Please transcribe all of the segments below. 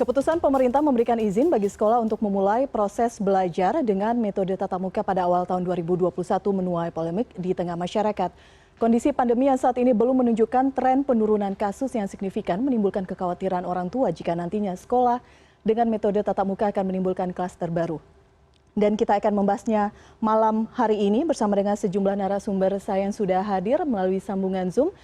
Keputusan pemerintah memberikan izin bagi sekolah untuk memulai proses belajar dengan metode tatap muka pada awal tahun 2021 menuai polemik di tengah masyarakat. Kondisi pandemi yang saat ini belum menunjukkan tren penurunan kasus yang signifikan menimbulkan kekhawatiran orang tua jika nantinya sekolah dengan metode tatap muka akan menimbulkan klaster baru. Dan kita akan membahasnya malam hari ini bersama dengan sejumlah narasumber saya yang sudah hadir melalui sambungan Zoom.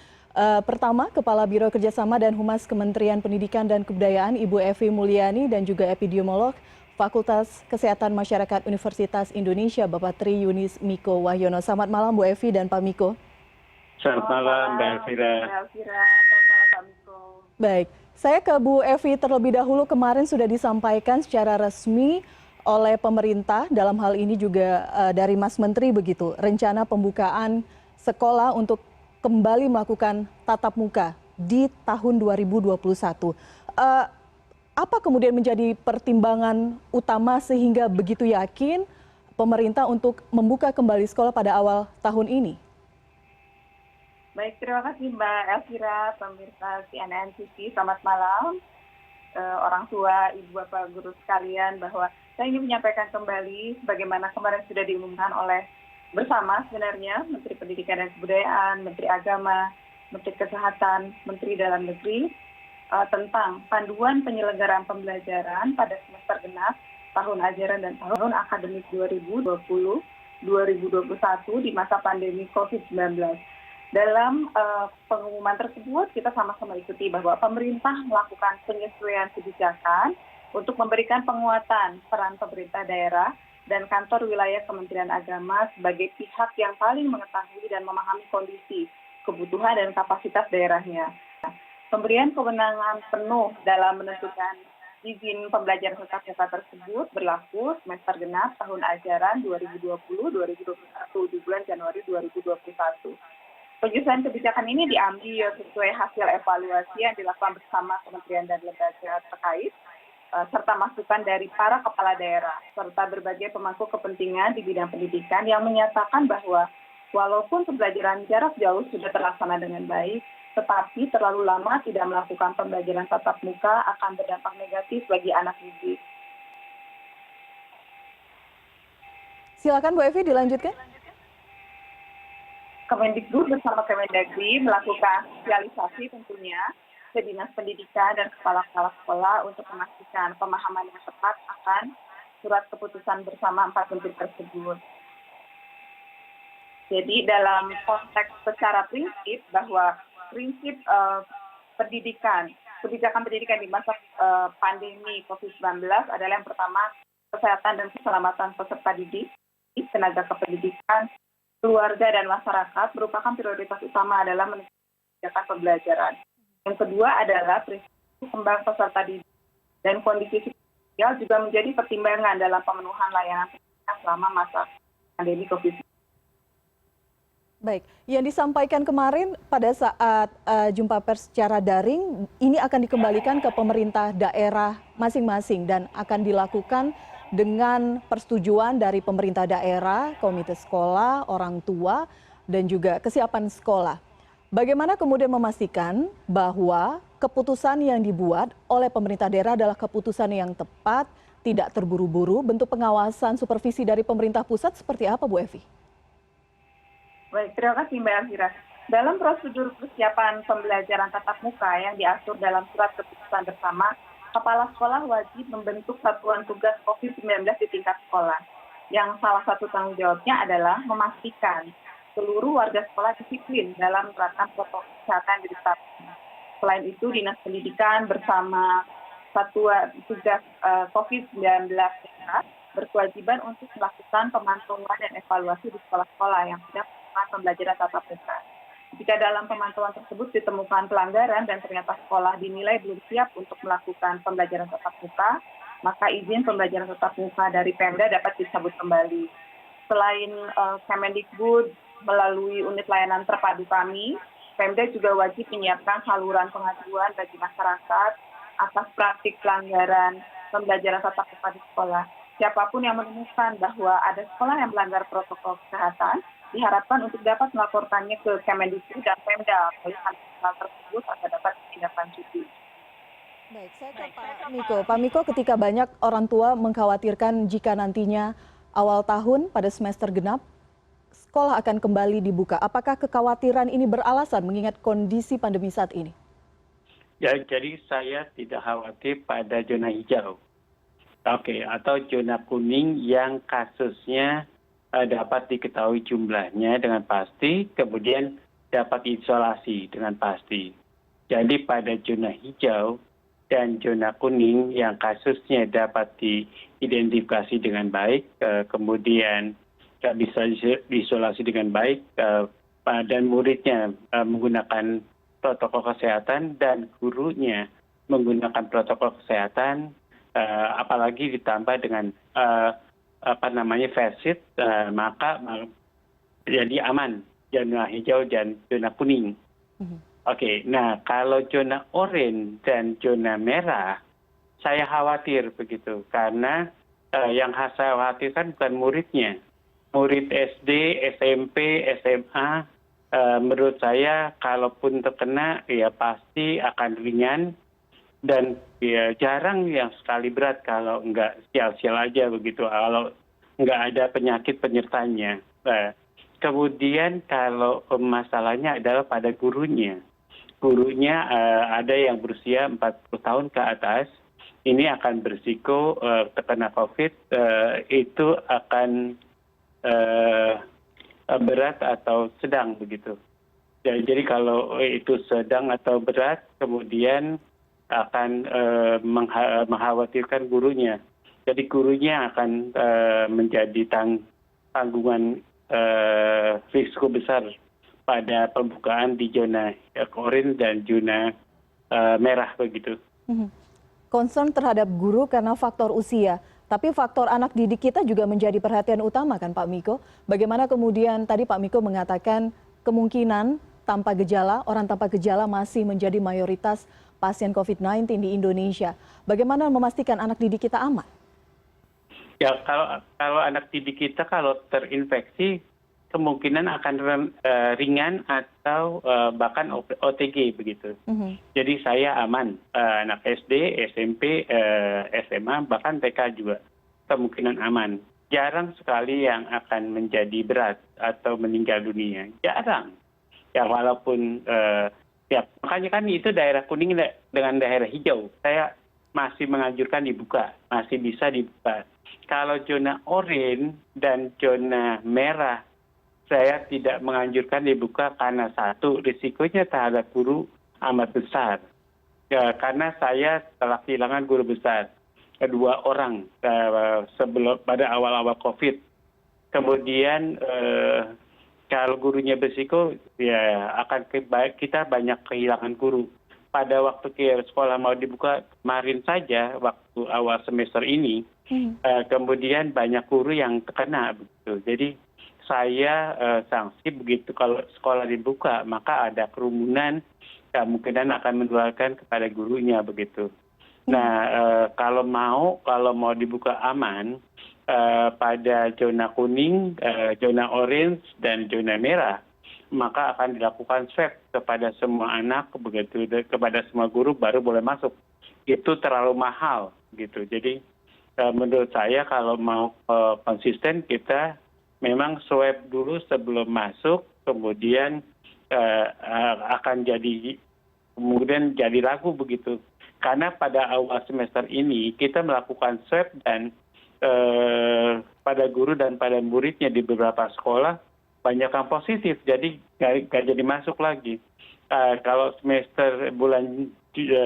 Pertama, Kepala Biro Kerjasama dan Humas Kementerian Pendidikan dan Kebudayaan Ibu Evi Mulyani dan juga epidemiolog Fakultas Kesehatan Masyarakat Universitas Indonesia Bapak Tri Yunis Miko Wahyono. Selamat malam Bu Evi dan Pak Miko. Selamat malam Mbak Elvira. Selamat malam Pak Miko. Baik, saya ke Bu Evi terlebih dahulu. Kemarin sudah disampaikan secara resmi oleh pemerintah, dalam hal ini juga dari Mas Menteri begitu, rencana pembukaan sekolah untuk kembali melakukan tatap muka di tahun 2021. Apa kemudian menjadi pertimbangan utama sehingga begitu yakin pemerintah untuk membuka kembali sekolah pada awal tahun ini? Baik, terima kasih Mbak Elvira, pemirsa CNN TV. Selamat malam, orang tua, ibu bapak guru sekalian, bahwa saya ingin menyampaikan kembali bagaimana kemarin sudah diumumkan oleh bersama sebenarnya Menteri Pendidikan dan Kebudayaan, Menteri Agama, Menteri Kesehatan, Menteri Dalam Negeri tentang panduan penyelenggaraan pembelajaran pada semester genap tahun ajaran dan tahun akademik 2020-2021 di masa pandemi COVID-19. Dalam pengumuman tersebut kita sama-sama ikuti bahwa pemerintah melakukan penyesuaian kebijakan untuk memberikan penguatan peran pemerintah daerah dan kantor wilayah Kementerian Agama sebagai pihak yang paling mengetahui dan memahami kondisi, kebutuhan, dan kapasitas daerahnya. Pemberian kewenangan penuh dalam menentukan izin pembelajaran tatap muka tersebut berlaku semester genap tahun ajaran 2020-2021 di bulan Januari 2021. Penyusunan kebijakan ini diambil sesuai hasil evaluasi yang dilakukan bersama kementerian dan lembaga terkait, serta masukan dari para kepala daerah, serta berbagai pemangku kepentingan di bidang pendidikan yang menyatakan bahwa walaupun pembelajaran jarak jauh sudah terlaksana dengan baik, tetapi terlalu lama tidak melakukan pembelajaran tatap muka akan berdampak negatif bagi anak didik. Silakan Bu Evi dilanjutkan. Kemendikbud bersama Kemendagri melakukan sosialisasi tentunya ke Dinas Pendidikan dan kepala-kepala sekolah untuk memastikan pemahaman yang tepat akan surat keputusan bersama 4 menteri tersebut. Jadi dalam konteks secara prinsip bahwa prinsip pendidikan, kebijakan pendidikan di masa pandemi COVID-19 adalah yang pertama kesehatan dan keselamatan peserta didik, tenaga kependidikan, keluarga dan masyarakat merupakan prioritas utama dalam menentukan kebijakan pembelajaran. Yang kedua adalah prinsip kembang peserta didik dan kondisi sosial juga menjadi pertimbangan dalam pemenuhan layanan pendidikan selama masa pandemi COVID-19. Baik, yang disampaikan kemarin pada saat jumpa pers secara daring, ini akan dikembalikan ke pemerintah daerah masing-masing dan akan dilakukan dengan persetujuan dari pemerintah daerah, komite sekolah, orang tua, dan juga kesiapan sekolah. Bagaimana kemudian memastikan bahwa keputusan yang dibuat oleh pemerintah daerah adalah keputusan yang tepat, tidak terburu-buru, bentuk pengawasan supervisi dari pemerintah pusat seperti apa Bu Evi? Baik, terima kasih Mbak Elvira. Dalam prosedur persiapan pembelajaran tatap muka yang diatur dalam surat keputusan bersama, kepala sekolah wajib membentuk satuan tugas COVID-19 di tingkat sekolah. Yang salah satu tanggung jawabnya adalah memastikan seluruh warga sekolah disiplin dalam menerapkan protokol kesehatan di ditetapkan. Selain itu, Dinas Pendidikan bersama Satuan Tugas COVID-19 berkewajiban untuk melakukan pemantauan dan evaluasi di sekolah-sekolah yang sedang melakukan pembelajaran tatap muka. Jika dalam pemantauan tersebut ditemukan pelanggaran dan ternyata sekolah dinilai belum siap untuk melakukan pembelajaran tatap muka, maka izin pembelajaran tatap muka dari Pemda dapat dicabut kembali. Selain Kemendikbud melalui unit layanan terpadu kami, Pemda juga wajib menyiapkan saluran pengaduan bagi masyarakat atas praktik pelanggaran pembelajaran tatap muka di sekolah. Siapapun yang menemukan bahwa ada sekolah yang melanggar protokol kesehatan, diharapkan untuk dapat melaporkannya ke Kemendikbud dan Pemda. Oleh hal tersebut akan dapat ditindaklanjuti. Baik, saya ke Pak Miko. Pak Miko, ketika banyak orang tua mengkhawatirkan jika nantinya awal tahun pada semester genap, sekolah akan kembali dibuka. Apakah kekhawatiran ini beralasan mengingat kondisi pandemi saat ini? Ya, jadi saya tidak khawatir pada zona hijau. Oke, atau zona kuning yang kasusnya dapat diketahui jumlahnya dengan pasti, kemudian dapat isolasi dengan pasti. Jadi pada zona hijau dan zona kuning yang kasusnya dapat diidentifikasi dengan baik, kemudian bisa diisolasi dengan baik, dan muridnya menggunakan protokol kesehatan dan gurunya menggunakan protokol kesehatan, apalagi ditambah dengan face shield, maka jadi aman zona hijau dan zona kuning. Oke, nah kalau zona oranye dan zona merah, saya khawatir begitu karena yang saya khawatirkan bukan muridnya, murid SD, SMP, SMA. Menurut saya kalaupun terkena ya pasti akan ringan dan ya jarang yang sekali berat kalau nggak sial-sial aja begitu, kalau nggak ada penyakit penyertanya. Kemudian kalau masalahnya adalah pada gurunya. Gurunya ada yang berusia 40 tahun ke atas, ini akan berisiko terkena COVID, itu akan berat atau sedang begitu. Jadi kalau itu sedang atau berat, kemudian akan mengkhawatirkan gurunya. Jadi gurunya akan menjadi tanggungan risiko besar pada pembukaan di zona oranye dan zona merah begitu. Concern terhadap guru karena faktor usia. Tapi faktor anak didik kita juga menjadi perhatian utama kan Pak Miko. Bagaimana kemudian tadi Pak Miko mengatakan kemungkinan orang tanpa gejala masih menjadi mayoritas pasien COVID-19 di Indonesia. Bagaimana memastikan anak didik kita aman? Ya kalau anak didik kita kalau terinfeksi kemungkinan akan ringan atau bahkan OTG begitu. Jadi saya aman, anak SD, SMP, SMA, bahkan TK juga kemungkinan aman. Jarang sekali yang akan menjadi berat atau meninggal dunia. Jarang. Ya walaupun, ya makanya kan itu daerah kuning dengan daerah hijau. Saya masih menganjurkan dibuka, masih bisa dibuka. Kalau zona oranye dan zona merah, saya tidak menganjurkan dibuka karena satu, risikonya terhadap guru amat besar. Ya, karena saya telah kehilangan guru besar, 2 orang sebelum pada awal-awal COVID. Kemudian kalau gurunya berisiko, ya akan kita banyak kehilangan guru. Pada waktu sekolah mau dibuka kemarin saja, waktu awal semester ini, kemudian banyak guru yang terkena begitu. Jadi saya sanksi begitu kalau sekolah dibuka maka ada kerumunan, kemungkinan akan menularkan kepada gurunya begitu. Nah kalau mau dibuka aman pada zona kuning, zona orange dan zona merah, maka akan dilakukan swab kepada semua anak begitu, kepada semua guru baru boleh masuk. Itu terlalu mahal gitu. Jadi menurut saya kalau mau konsisten kita memang swab dulu sebelum masuk, kemudian akan kemudian jadi ragu begitu. Karena pada awal semester ini kita melakukan swab dan pada guru dan pada muridnya di beberapa sekolah banyak yang positif, jadi nggak jadi masuk lagi. Kalau semester bulan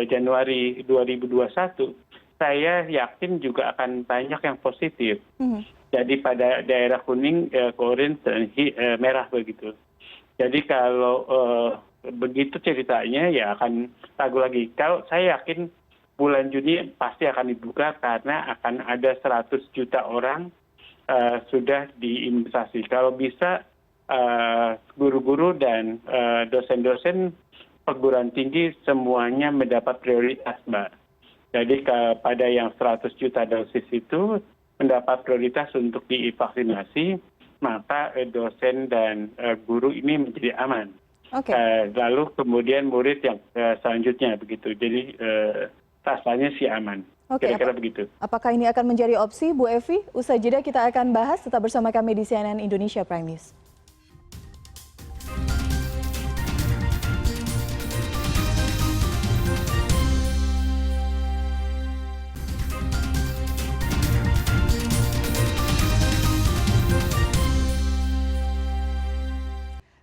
Januari 2021, saya yakin juga akan banyak yang positif. Jadi pada daerah kuning, orange dan merah begitu. Jadi kalau begitu ceritanya ya akan ragu lagi. Kalau saya yakin bulan Juni pasti akan dibuka karena akan ada 100 juta orang sudah diimunisasi. Kalau bisa guru-guru dan dosen-dosen perguruan tinggi semuanya mendapat prioritas, Mbak. Jadi pada yang 100 juta dosis itu mendapat prioritas untuk divaksinasi, maka dosen dan guru ini menjadi aman. Lalu kemudian murid yang selanjutnya begitu. Jadi rasanya sih aman. Oke, Kira-kira begitu. apakah ini akan menjadi opsi, Bu Evi? Usai jeda kita akan bahas, tetap bersama kami di CNN Indonesia Prime News.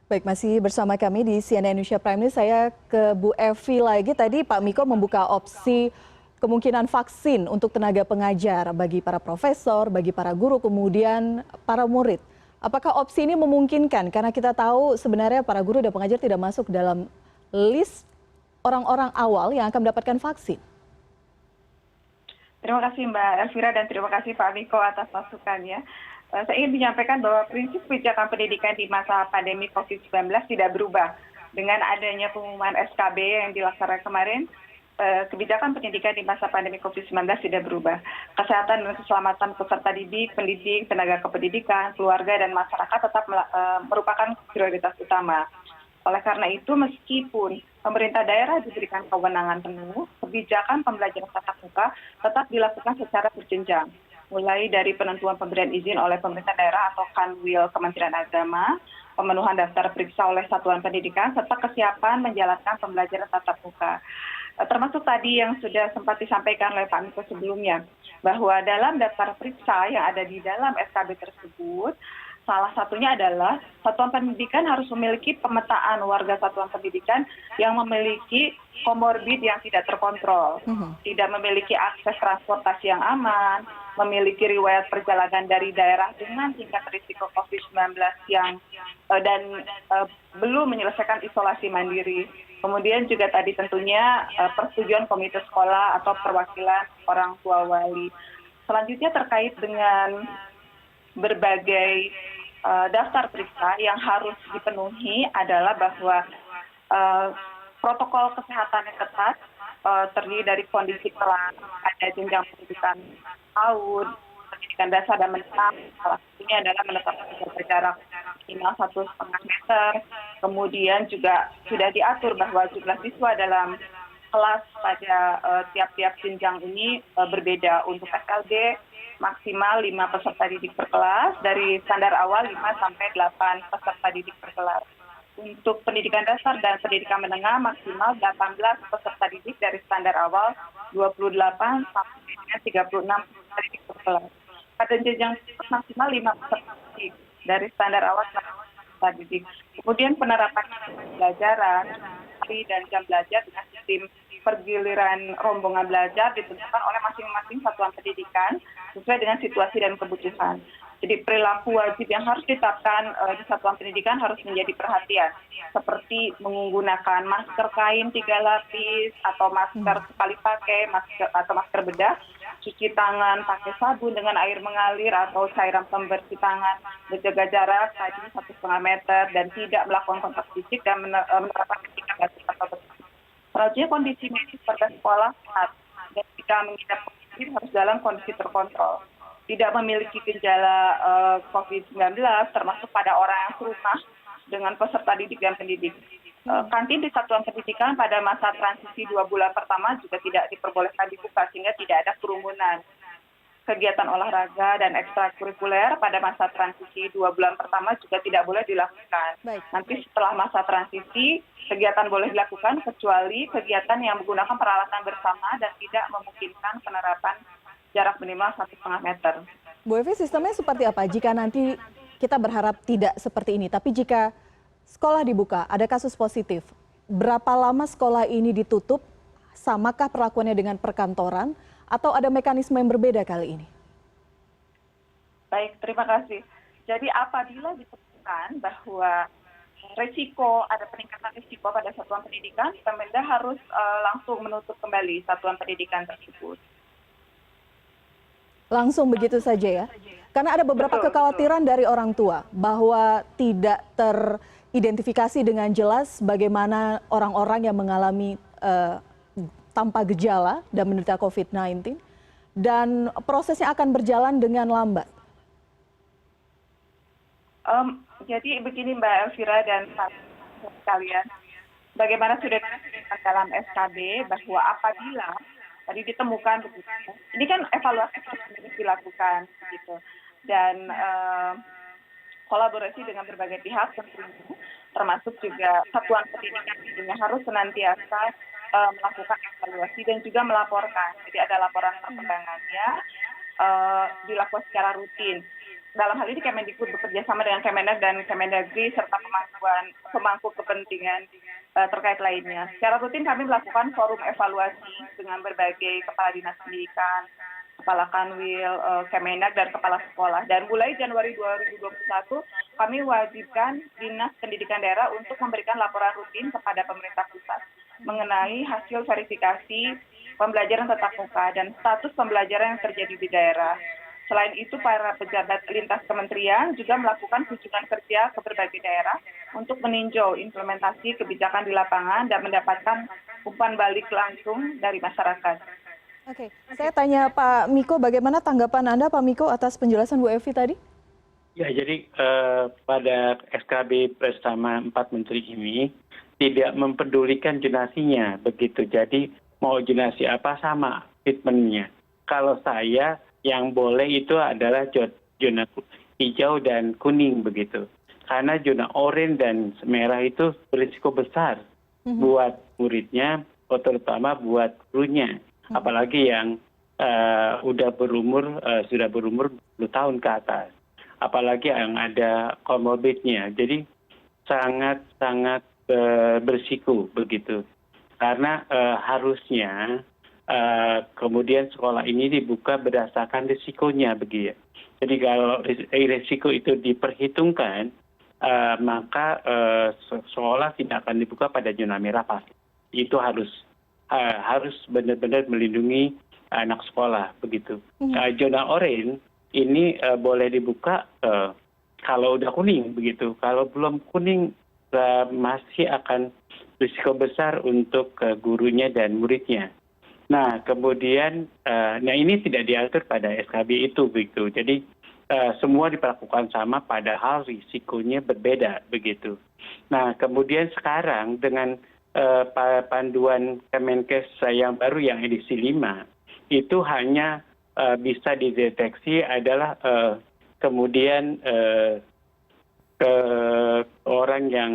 Baik, masih bersama kami di CNN Indonesia Prime News. Saya ke Bu Evi lagi. Tadi Pak Miko membuka opsi kemungkinan vaksin untuk tenaga pengajar bagi para profesor, bagi para guru, kemudian para murid. Apakah opsi ini memungkinkan? Karena kita tahu sebenarnya para guru dan pengajar tidak masuk dalam list orang-orang awal yang akan mendapatkan vaksin. Terima kasih Mbak Elvira dan terima kasih Pak Miko atas masukannya. Saya ingin menyampaikan bahwa prinsip kebijakan pendidikan di masa pandemi COVID-19 tidak berubah. Dengan adanya pengumuman SKB yang dilaksanakan kemarin, kebijakan pendidikan di masa pandemi COVID-19 tidak berubah. Kesehatan dan keselamatan peserta didik, pendidik, tenaga kependidikan, keluarga, dan masyarakat tetap merupakan prioritas utama. Oleh karena itu, meskipun pemerintah daerah diberikan kewenangan penuh, kebijakan pembelajaran tatap muka tetap dilakukan secara berjenjang. Mulai dari penentuan pemberian izin oleh pemerintah daerah atau Kanwil Kementerian Agama, pemenuhan daftar periksa oleh satuan pendidikan, serta kesiapan menjalankan pembelajaran tatap muka. Termasuk tadi yang sudah sempat disampaikan oleh Pak Miko sebelumnya, bahwa dalam daftar periksa yang ada di dalam SKB tersebut, salah satunya adalah satuan pendidikan harus memiliki pemetaan warga satuan pendidikan yang memiliki komorbid yang tidak terkontrol, tidak memiliki akses transportasi yang aman, memiliki riwayat perjalanan dari daerah dengan tingkat risiko COVID-19 dan belum menyelesaikan isolasi mandiri. Kemudian juga tadi tentunya persetujuan komite sekolah atau perwakilan orang tua wali. Selanjutnya terkait dengan berbagai daftar periksa yang harus dipenuhi adalah bahwa protokol kesehatan yang ketat terdiri dari kondisi kelas, ada jenjang pendidikan PAUD, pendidikan dasar dan menengah. Salah satunya adalah menetapkan jaga jarak minimal 1,5 meter. Kemudian juga sudah diatur bahwa jumlah siswa dalam kelas pada tiap-tiap jenjang ini berbeda. Untuk SLB maksimal 5 peserta didik per kelas, dari standar awal 5 sampai 8 peserta didik per kelas. Untuk pendidikan dasar dan pendidikan menengah maksimal 18 peserta didik dari standar awal 28 sampai dengan 36 peserta didik per kelas. Pada jenjang maksimal 5 peserta didik dari standar awal peserta didik. Kemudian penerapan pembelajaran dan jam belajar dengan sistem pergiliran rombongan belajar ditentukan oleh masing-masing satuan pendidikan sesuai dengan situasi dan kebutuhan. Jadi perilaku wajib yang harus ditetapkan di satuan pendidikan harus menjadi perhatian, seperti menggunakan masker kain 3 lapis atau masker sekali pakai, masker bedah, cuci tangan pakai sabun dengan air mengalir atau cairan pembersih tangan, menjaga jarak tadi 1,5 meter dan tidak melakukan kontak fisik dan menerapkan etika batuk atau bersih. Selanjutnya kondisi medis pada sekolah sehat dan jika mengidap COVID harus dalam kondisi terkontrol. Tidak memiliki gejala COVID-19 termasuk pada orang yang serumah dengan peserta didik dan pendidik. Kantin di satuan pendidikan pada masa transisi 2 bulan pertama juga tidak diperbolehkan dibuka sehingga tidak ada kerumunan. Kegiatan olahraga dan ekstrakurikuler pada masa transisi 2 bulan pertama juga tidak boleh dilakukan. Baik. Nanti setelah masa transisi, kegiatan boleh dilakukan kecuali kegiatan yang menggunakan peralatan bersama dan tidak memungkinkan penerapan jarak minimal 1,5 meter. Bu Evi, sistemnya seperti apa jika nanti kita berharap tidak seperti ini, tapi jika sekolah dibuka, ada kasus positif, berapa lama sekolah ini ditutup? Samakah perlakuannya dengan perkantoran? Atau ada mekanisme yang berbeda kali ini? Baik, terima kasih. Jadi apabila ditemukan bahwa ada peningkatan risiko pada satuan pendidikan, Pemda harus langsung menutup kembali satuan pendidikan tersebut. Langsung begitu saja ya? Karena ada beberapa kekhawatiran dari orang tua bahwa tidak teridentifikasi dengan jelas bagaimana orang-orang yang mengalami tanpa gejala dan menderita COVID-19 dan prosesnya akan berjalan dengan lambat. Jadi begini Mbak Elvira dan sekalian, bagaimana sudah disebutkan dalam SKB bahwa apabila tadi ditemukan begitu. Ini kan evaluasi terus dilakukan gitu. Dan kolaborasi dengan berbagai pihak tentunya, termasuk juga satuan pendidikan tentunya harus senantiasa melakukan evaluasi dan juga melaporkan. Jadi ada laporan perkembangannya dilakukan secara rutin. Dalam hal ini Kemendikbud bekerja sama dengan Kemenak dan Kemendagri serta pemangku kepentingan terkait lainnya. Secara rutin kami melakukan forum evaluasi dengan berbagai kepala dinas pendidikan, kepala kanwil, Kemenak, dan kepala sekolah. Dan mulai Januari 2021 kami wajibkan dinas pendidikan daerah untuk memberikan laporan rutin kepada pemerintah pusat mengenai hasil verifikasi pembelajaran tatap muka dan status pembelajaran yang terjadi di daerah. Selain itu, para pejabat lintas kementerian juga melakukan kunjungan kerja ke berbagai daerah untuk meninjau implementasi kebijakan di lapangan dan mendapatkan umpan balik langsung dari masyarakat. Oke, saya tanya Pak Miko, bagaimana tanggapan Anda Pak Miko atas penjelasan Bu Evi tadi? Ya, jadi pada SKB bersama 4 menteri ini tidak mempedulikan zonasinya begitu. Jadi mau zonasi apa sama treatmentnya. Kalau saya yang boleh itu adalah zona hijau dan kuning begitu. Karena zona oranye dan merah itu berisiko besar buat muridnya, terutama buat gurunya. Apalagi yang sudah berumur 10 tahun ke atas. Apalagi yang ada komorbidnya. Jadi sangat berisiko begitu. Karena harusnya kemudian sekolah ini dibuka berdasarkan risikonya begitu. Jadi kalau risiko itu diperhitungkan, maka sekolah tidak akan dibuka pada zona merah pasti. Itu harus benar-benar melindungi anak sekolah begitu. Zona oranye ini boleh dibuka kalau udah kuning begitu. Kalau belum kuning masih akan risiko besar untuk gurunya dan muridnya. Nah, kemudian ini tidak diatur pada SKB itu begitu. Jadi semua diperlakukan sama padahal risikonya berbeda begitu. Nah, kemudian sekarang dengan panduan Kemenkes yang baru yang edisi 5 itu hanya bisa dideteksi adalah kemudian orang yang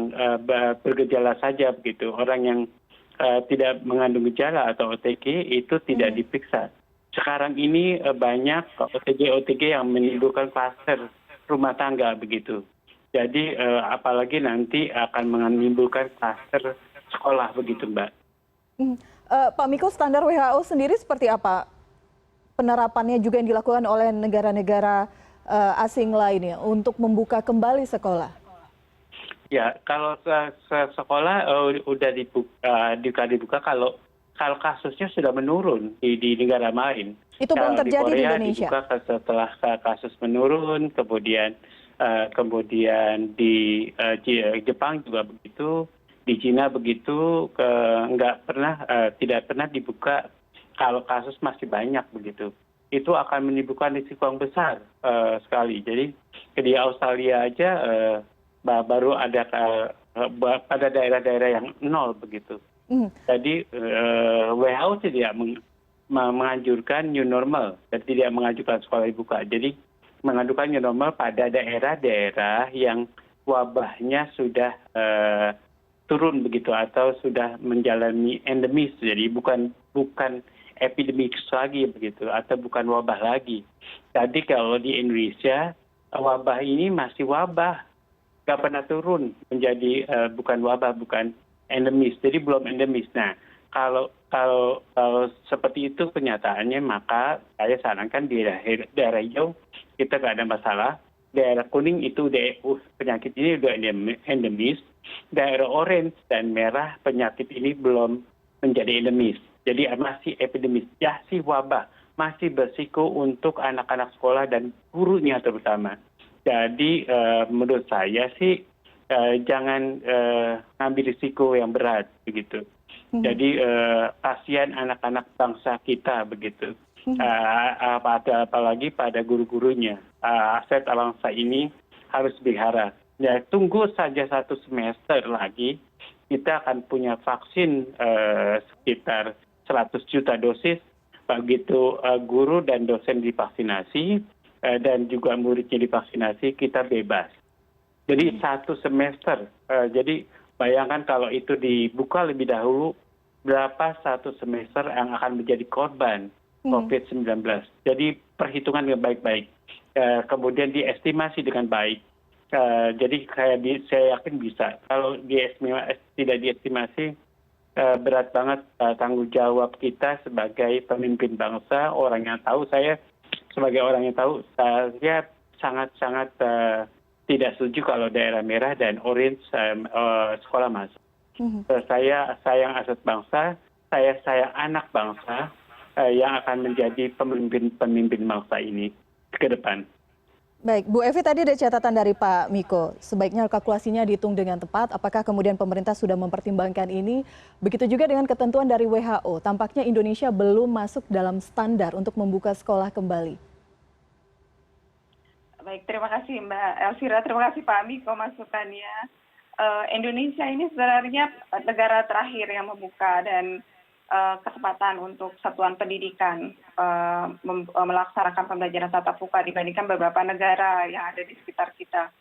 bergejala saja begitu. Orang yang tidak mengandung gejala atau OTG itu tidak diperiksa. Sekarang ini banyak OTG yang menimbulkan kluster rumah tangga begitu. Jadi apalagi nanti akan menimbulkan kluster sekolah begitu, Mbak. Pak Miko, standar WHO sendiri seperti apa penerapannya juga yang dilakukan oleh negara-negara asing lainnya untuk membuka kembali sekolah? Ya, kalau sekolah udah dibuka kalau kasusnya sudah menurun di negara lain. Itu belum terjadi di Korea Indonesia. Dibuka setelah kasus menurun, kemudian di Jepang juga begitu, di Cina begitu, tidak pernah dibuka kalau kasus masih banyak begitu. Itu akan menimbulkan risiko yang besar sekali. Jadi di Australia aja baru ada pada daerah-daerah yang 0 begitu. Jadi WHO tidak menganjurkan new normal dan tidak mengajukan sekolah dibuka. Jadi mengajukan new normal pada daerah-daerah yang wabahnya sudah turun begitu atau sudah menjalani endemis. Jadi bukan epidemik lagi begitu atau bukan wabah lagi. Jadi kalau di Indonesia wabah ini masih wabah. Nggak pernah turun menjadi bukan wabah, bukan endemis. Jadi belum endemis. Nah, kalau seperti itu kenyataannya, maka saya sarankan di daerah hijau kita nggak ada masalah. Daerah kuning itu penyakit ini sudah endemis. Daerah orange dan merah penyakit ini belum menjadi endemis. Jadi masih epidemis, masih wabah, masih berisiko untuk anak-anak sekolah dan gurunya terutama. Jadi menurut saya sih jangan ngambil risiko yang berat begitu. Jadi kasihan anak-anak bangsa kita begitu. Apalagi pada guru-gurunya. Aset bangsa ini harus dipelihara. Ya, tunggu saja 1 semester lagi kita akan punya vaksin sekitar 100 juta dosis begitu guru dan dosen divaksinasi dan juga muridnya divaksinasi, kita bebas. Jadi 1 semester. Jadi bayangkan kalau itu dibuka lebih dahulu, berapa 1 semester yang akan menjadi korban COVID-19. Jadi perhitungan dengan baik-baik. Kemudian diestimasi dengan baik. Jadi saya yakin bisa. Kalau tidak diestimasi, berat banget tanggung jawab kita sebagai pemimpin bangsa, orang yang tahu. Saya sebagai orang yang tahu, saya sangat-sangat tidak setuju kalau daerah merah dan orange sekolah masuk. Saya sayang aset bangsa, saya sayang anak bangsa yang akan menjadi pemimpin bangsa ini ke depan. Baik, Bu Evi, tadi ada catatan dari Pak Miko. Sebaiknya kalkulasinya dihitung dengan tepat. Apakah kemudian pemerintah sudah mempertimbangkan ini? Begitu juga dengan ketentuan dari WHO. Tampaknya Indonesia belum masuk dalam standar untuk membuka sekolah kembali. Baik, terima kasih Mbak Elvira. Terima kasih Pak Miko masukannya. Indonesia ini sebenarnya negara terakhir yang membuka dan kesempatan untuk satuan pendidikan melaksanakan pembelajaran tatap muka dibandingkan beberapa negara yang ada di sekitar kita.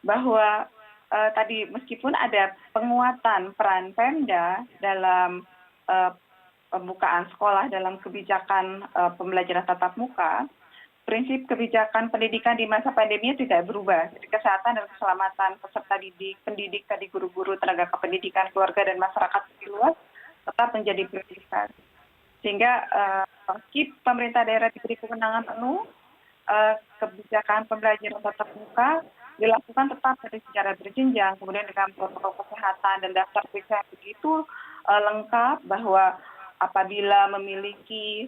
Bahwa tadi meskipun ada penguatan peran Pemda dalam pembukaan sekolah dalam kebijakan pembelajaran tatap muka, prinsip kebijakan pendidikan di masa pandemi tidak berubah. Jadi kesehatan dan keselamatan peserta didik, pendidik, tadi guru-guru, tenaga kependidikan, keluarga, dan masyarakat lebih luas tetap menjadi prioritas. Sehingga meski pemerintah daerah diberi kewenangan penuh, kebijakan pembelajaran tatap muka dilakukan tetap secara berjenjang, kemudian dengan protokol kesehatan dan daftar periksa begitu lengkap, bahwa apabila memiliki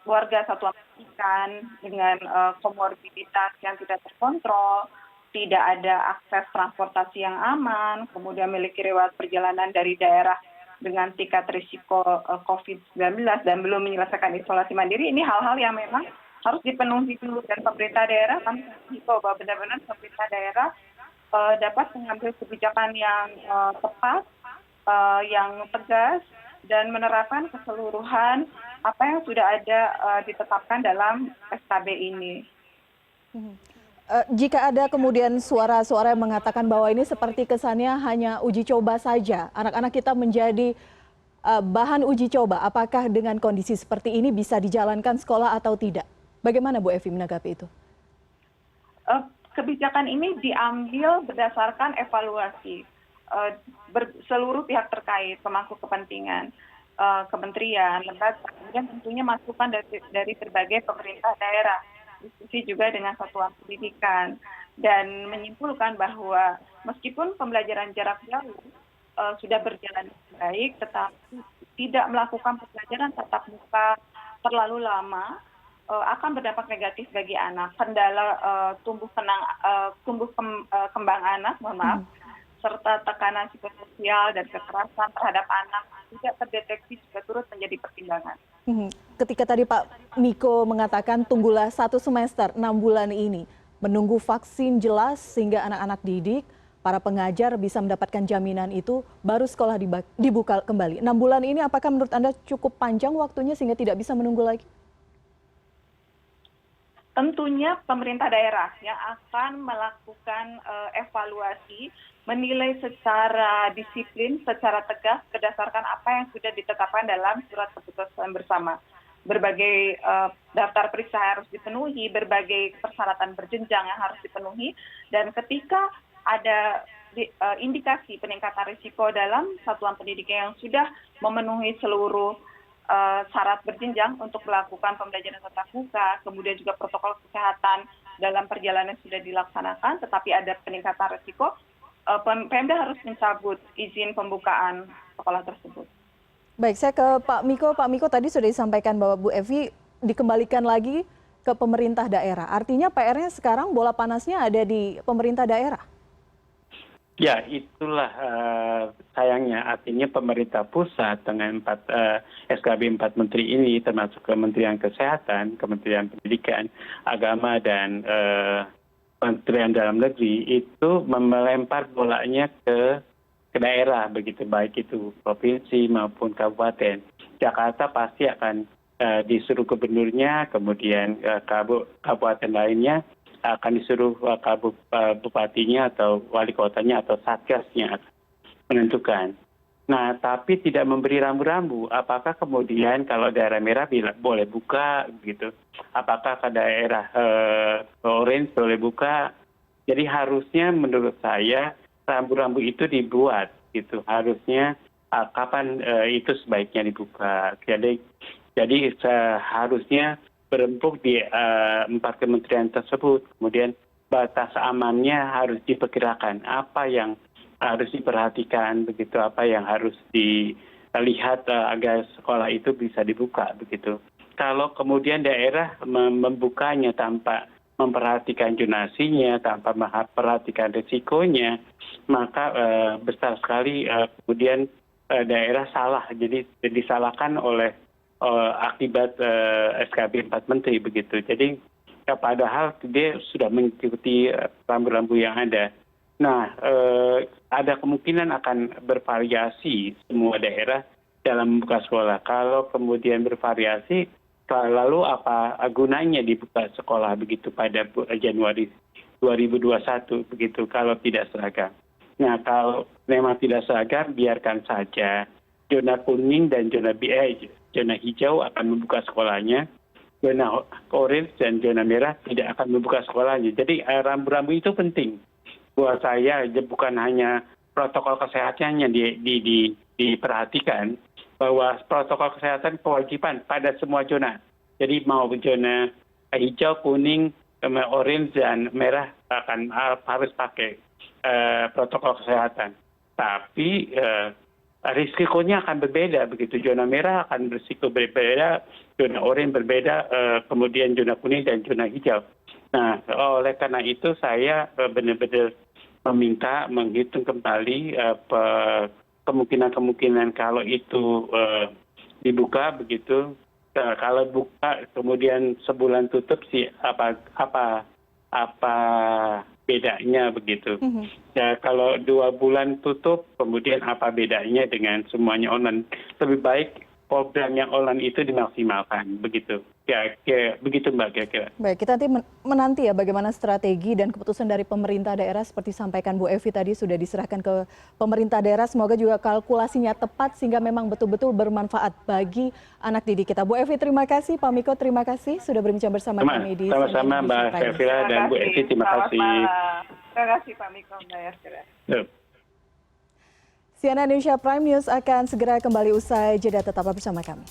keluarga satuan pendidikan dengan komorbiditas yang tidak terkontrol, tidak ada akses transportasi yang aman, kemudian memiliki riwayat perjalanan dari daerah dengan tingkat risiko COVID-19 dan belum menyelesaikan isolasi mandiri, ini hal-hal yang memang harus dipenuhi dulu. Dan pemerintah daerah, kami himbau bahwa benar-benar pemerintah daerah dapat mengambil kebijakan yang tepat, yang tegas, dan menerapkan keseluruhan apa yang sudah ada ditetapkan dalam SKB ini. Jika ada kemudian suara-suara yang mengatakan bahwa ini seperti kesannya hanya uji coba saja, anak-anak kita menjadi bahan uji coba, apakah dengan kondisi seperti ini bisa dijalankan sekolah atau tidak? Bagaimana Bu Evi menanggapi itu? Kebijakan ini diambil berdasarkan evaluasi seluruh pihak terkait, pemangku kepentingan, kementerian, lembaga, kemudian tentunya masukan dari berbagai pemerintah daerah, diskusi juga dengan satuan pendidikan, dan menyimpulkan bahwa meskipun pembelajaran jarak jauh sudah berjalan baik, tetapi tidak melakukan pembelajaran tatap muka terlalu lama akan berdampak negatif bagi anak. Kendala tumbuh kembang anak, serta tekanan psikososial dan kekerasan terhadap anak tidak terdeteksi juga turut menjadi pertimbangan. Ketika tadi Pak Miko mengatakan tunggulah 1 semester, 6 bulan ini, menunggu vaksin jelas sehingga anak-anak didik, para pengajar bisa mendapatkan jaminan itu, baru sekolah dibuka kembali. 6 bulan ini apakah menurut Anda cukup panjang waktunya sehingga tidak bisa menunggu lagi? Tentunya pemerintah daerah yang akan melakukan evaluasi, menilai secara disiplin, secara tegas berdasarkan apa yang sudah ditetapkan dalam surat keputusan bersama. Berbagai daftar periksa harus dipenuhi, berbagai persyaratan berjenjang yang harus dipenuhi, dan ketika ada indikasi peningkatan risiko dalam satuan pendidikan yang sudah memenuhi seluruh syarat berjenjang untuk melakukan pembelajaran tatap muka, kemudian juga protokol kesehatan dalam perjalanan sudah dilaksanakan, tetapi ada peningkatan risiko, Pemda harus mencabut izin pembukaan sekolah tersebut. Baik, saya ke Pak Miko. Pak Miko, tadi sudah disampaikan bahwa Bu Evi dikembalikan lagi ke pemerintah daerah. Artinya PR-nya sekarang bola panasnya ada di pemerintah daerah. Ya, itulah sayangnya. Artinya pemerintah pusat dengan SKB 4 menteri ini, termasuk Kementerian Kesehatan, Kementerian Pendidikan, Agama, dan Kementerian Dalam Negeri, itu melempar bolanya ke daerah, begitu, baik itu provinsi maupun kabupaten. Jakarta pasti akan disuruh gubernurnya, kemudian kabupaten lainnya akan disuruh bupatinya atau wali kotanya atau satgasnya menentukan. Nah, tapi tidak memberi rambu-rambu. Apakah kemudian kalau daerah merah boleh buka, gitu? Apakah ke daerah orange boleh buka? Jadi harusnya menurut saya rambu-rambu itu dibuat, gitu. Harusnya kapan itu sebaiknya dibuka. Jadi seharusnya berempuk di 4 kementerian tersebut. Kemudian batas amannya harus diperkirakan. Apa yang harus diperhatikan, begitu, apa yang harus dilihat agar sekolah itu bisa dibuka, begitu. Kalau kemudian daerah membukanya tanpa memperhatikan zonasinya, tanpa memperhatikan risikonya, maka besar sekali kemudian daerah salah, jadi disalahkan oleh akibat SKB 4 Menteri, begitu. Jadi padahal dia sudah mengikuti rambu-rambu yang ada. Nah, ada kemungkinan akan bervariasi semua daerah dalam membuka sekolah. Kalau kemudian bervariasi, lalu apa gunanya dibuka sekolah begitu pada Januari 2021 begitu kalau tidak seragam. Nah, kalau memang tidak seragam, biarkan saja zona kuning dan zona hijau akan membuka sekolahnya. Zona orange dan zona merah tidak akan membuka sekolahnya. Jadi rambu-rambu itu penting. Buat saya bukan hanya protokol kesehatannya diperhatikan, bahwa protokol kesehatan kewajiban pada semua zona. Jadi mau zona hijau, kuning, orange, dan merah harus pakai protokol kesehatan. Tapi risikonya akan berbeda, begitu. Zona merah akan berisiko berbeda, zona orange berbeda, kemudian zona kuning dan zona hijau. Nah, oleh karena itu saya benar-benar meminta menghitung kembali kemungkinan kalau itu dibuka, begitu. Kalau buka kemudian sebulan tutup sih apa bedanya, begitu. Ya, kalau 2 bulan tutup kemudian apa bedanya dengan semuanya online? Lebih baik program yang online itu dimaksimalkan, begitu. Ya, begitu Mbak, kira-kira. Baik, kita nanti menanti ya bagaimana strategi dan keputusan dari pemerintah daerah seperti sampaikan Bu Evi tadi sudah diserahkan ke pemerintah daerah. Semoga juga kalkulasinya tepat sehingga memang betul-betul bermanfaat bagi anak didik kita. Bu Evi terima kasih, Pak Miko terima kasih sudah berbincang bersama kami di sama-sama Mbak Elvira dan Bu Evi, terima kasih. Terima kasih Pak Miko, Mbak Elvira. CNN Indonesia Prime News akan segera kembali usai jeda, tetaplah bersama kami.